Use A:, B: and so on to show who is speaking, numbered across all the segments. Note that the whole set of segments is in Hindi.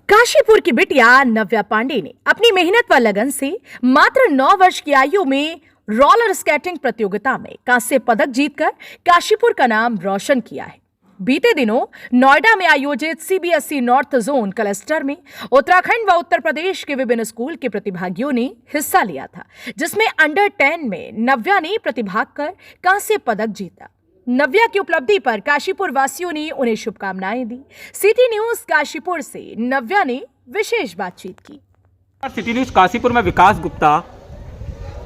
A: काशीपुर की बिटिया नव्या पांडे ने अपनी मेहनत व लगन से मात्र 9 वर्ष की आयु में रोलर स्केटिंग प्रतियोगिता में कांस्य पदक जीतकर काशीपुर का नाम रोशन किया है। बीते दिनों नोएडा में आयोजित सीबीएसई नॉर्थ जोन क्लस्टर में उत्तराखंड व उत्तर प्रदेश के विभिन्न स्कूल के प्रतिभागियों ने हिस्सा लिया था, जिसमें अंडर 10 में नव्या ने प्रतिभाग कर कांस्य पदक जीता। नव्या की उपलब्धि पर काशीपुर वासियों ने उन्हें शुभकामनाएं दी। सिटी न्यूज काशीपुर से नव्या ने विशेष बातचीत की।
B: सिटी न्यूज काशीपुर में विकास गुप्ता।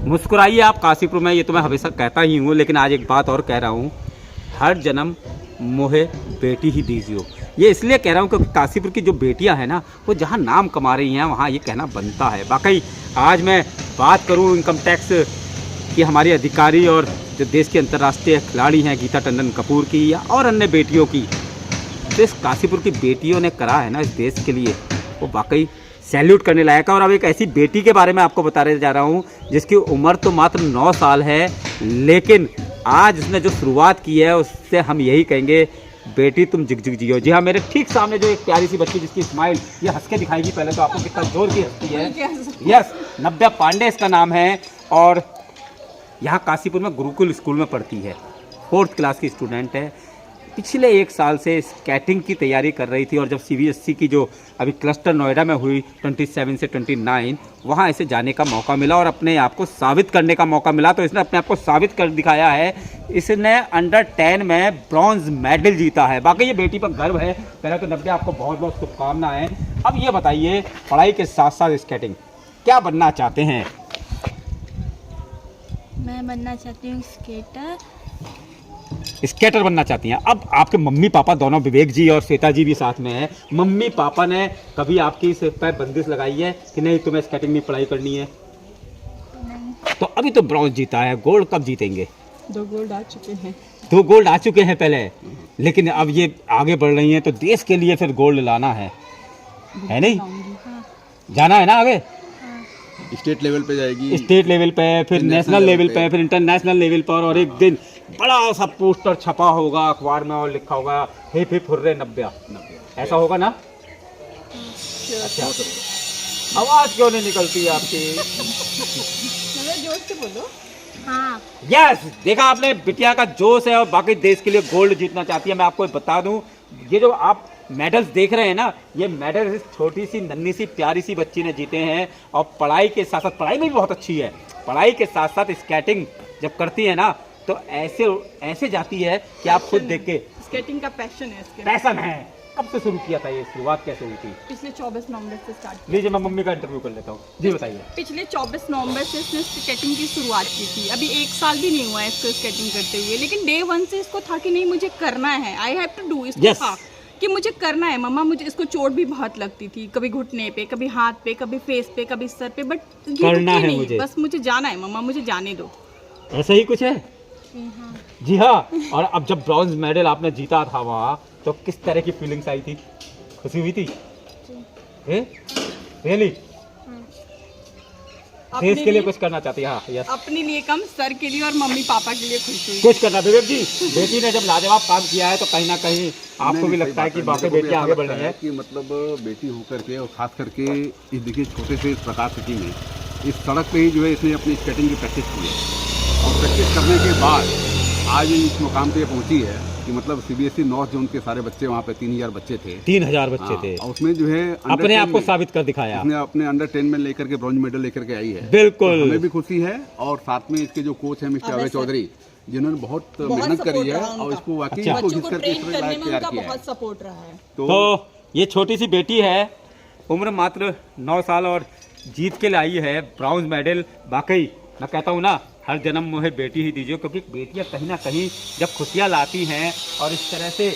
B: मुस्कुराइए आप काशीपुर में, ये तो मैं हमेशा कहता ही हूँ, लेकिन आज एक बात और कह रहा हूँ, हर जन्म मोहे बेटी ही दीजियो। ये इसलिए कह रहा हूँ क्योंकि काशीपुर की जो बेटियाँ हैं ना, वो जहाँ नाम कमा रही हैं वहाँ ये कहना बनता है। वाकई आज मैं बात करूँ इनकम टैक्स की हमारी अधिकारी और जो देश के अंतर्राष्ट्रीय खिलाड़ी हैं गीता टंडन कपूर की या और अन्य बेटियों की, तो इस काशीपुर की बेटियों ने करा है ना इस देश के लिए, वो वाकई सैल्यूट करने लायक है। और अब एक ऐसी बेटी के बारे में आपको बताने जा रहा हूँ जिसकी उम्र तो मात्र 9 साल है, लेकिन आज उसने जो शुरुआत की है उससे हम यही कहेंगे, बेटी तुम जिग जिग जियो। जी हाँ, मेरे ठीक सामने जो एक प्यारी सी बच्ची जिसकी स्माइल ये हंस के दिखाएगी पहले तो आपको कितना जोर की हंसती है। यस, नव्या पांडे इसका नाम है और यहाँ काशीपुर में गुरुकुल स्कूल में पढ़ती है, 4th क्लास की स्टूडेंट है। पिछले 1 साल से स्केटिंग की तैयारी कर रही थी और जब सीबीएसई की जो अभी क्लस्टर नोएडा में हुई 27 से 29, वहाँ इसे जाने का मौका मिला और अपने आप को साबित करने का मौका मिला। तो इसने अपने आप को साबित कर दिखाया है। इसने अंडर 10 में ब्रॉन्ज मेडल जीता है। बाकी ये बेटी पर गर्व है। पहले तो नव्या आपको बहुत बहुत शुभकामनाएं। अब ये बताइए, पढ़ाई के साथ साथ स्केटिंग क्या बनना चाहते हैं?
C: मैं बनना चाहती हूँ
B: स्केटर बनना चाहती हैं। अब आपके मम्मी पापा दोनों, विवेक जी और श्वेता जी भी साथ में हैं, मम्मी पापा ने कभी आपकी इस पर बंदिश लगाई है कि नहीं तुम्हें स्केटिंग में पढ़ाई करनी है?
C: नहीं।
B: तो अभी तो ब्रॉन्ज जीता है, गोल्ड कब जीतेंगे?
C: 2 गोल्ड आ चुके हैं।
B: 2 गोल्ड आ चुके हैं पहले, लेकिन अब ये आगे बढ़ रही हैं तो देश के लिए फिर गोल्ड लाना है नहीं?
C: हाँ।
B: जाना है ना आगे?
D: स्टेट लेवल पे जाएगी,
B: स्टेट लेवल पे, फिर नेशनल लेवल पे, फिर इंटरनेशनल लेवल पर, और एक दिन बड़ा सा पोस्टर छपा होगा अखबार में और लिखा होगा हिप हिप हुर्रे नव्या। ऐसा होगा ना? अच्छा, आवाज क्यों नहीं निकलती आपकी?
C: जोर से बोलो। हाँ।
B: यस, देखा आपने, बिटिया का जोश है और बाकी देश के लिए गोल्ड जीतना चाहती है। मैं आपको बता दूं, ये जो आप मेडल्स देख रहे हैं ना, ये मेडल इस छोटी सी नन्ही सी प्यारी सी बच्ची ने जीते हैं। और पढ़ाई के साथ साथ, पढ़ाई में भी बहुत अच्छी है, पढ़ाई के साथ साथ स्केटिंग जब करती है ना तो ऐसे जाती है कि आप खुद देख के,
C: स्केटिंग का पैशन है इसके।
B: पैशन है। कब से शुरू किया था ये, शुरुआत कैसे हुई थी?
C: पिछले 24 नवंबर से स्टार्ट।
B: लीजिए मैं मम्मी का इंटरव्यू कर लेता हूँ। जी बताइए।
C: पिछले 24 नवंबर से इसने स्केटिंग की शुरुआत की थी। अभी 1 साल भी नहीं हुआ है इसको स्केटिंग करते हुए, लेकिन डे 1 से इसको था कि नहीं मुझे करना है, आई हैव टू डू। इसको था कि मुझे करना है। मम्मा, मुझे इसको चोट भी बहुत लगती थी, कभी घुटने पे, कभी हाथ पे, कभी फेस पे, कभी सर पे, बट
B: करना है मुझे,
C: बस मुझे जाना है। मम्मा मुझे जाने दो।
B: ऐसा ही कुछ है?
C: हाँ।
B: जी हाँ। और अब जब ब्रॉन्ज मेडल आपने जीता था वहाँ, तो किस तरह की फीलिंग्स आई थी? खुशी हुई थी? रियली? देश के लिए कुछ करना चाहती है? हाँ, यस।
C: अपने लिए कम, सर के लिए और मम्मी पापा के लिए खुशी।
B: कुछ करना। विवेक जी, बेटी ने जब लाजवाब काम किया है तो कहीं ना कहीं आपको भी लगता है कि बाकी बेटियां आगे बढ़ रही है?
D: कि मतलब बेटी होकर के और खास करके इस देखिए छोटे से इस प्रकाश सिटी में इस सड़क पे ही जो है इसने अपनी स्केटिंग की प्रैक्टिस की है और प्रैक्टिस करने के बाद आज इस मुकाम पे पहुंची है कि मतलब सीबीएसई नॉर्थ जोन के सारे बच्चे, वहाँ पे 3000 बच्चे थे।
B: 3000 बच्चे थे।
D: और उसमें जो है
B: अपने आप को साबित कर दिखाया।
D: उसने अपने अंडर 10 में लेकर के ब्रॉन्ज मेडल लेकर के आई है।
B: बिल्कुल,
D: तो हमें भी खुशी है। और साथ में इसके जो कोच हैं मिस्टर अभय चौधरी, जिन्होंने बहुत मेहनत करी है और इसको वाकई
B: अच्छा।
D: कोशिश करके इस तरह तैयार किया है।
C: बहुत सपोर्ट रहा है।
B: तो ये छोटी सी बेटी है, उम्र मात्र 9 साल और जीत के लाई है ब्रॉन्ज मेडल। वाकई मैं कहता हूँ ना, हर जन्म मुझे बेटी ही दीजिए, क्योंकि बेटियां कहीं ना कहीं जब खुशियां लाती हैं और इस तरह से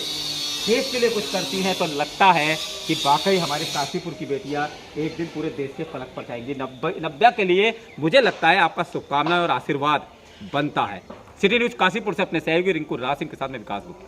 B: देश के लिए कुछ करती हैं तो लगता है कि वाकई हमारे काशीपुर की बेटियां एक दिन पूरे देश के फलक पर जाएंगी। नव्या के लिए मुझे लगता है आपका शुभकामनाएं और आशीर्वाद बनता है। सिटी न्यूज काशीपुर से अपने सहयोगी रिंकू राज सिंह के साथ में विकास गुप्ता।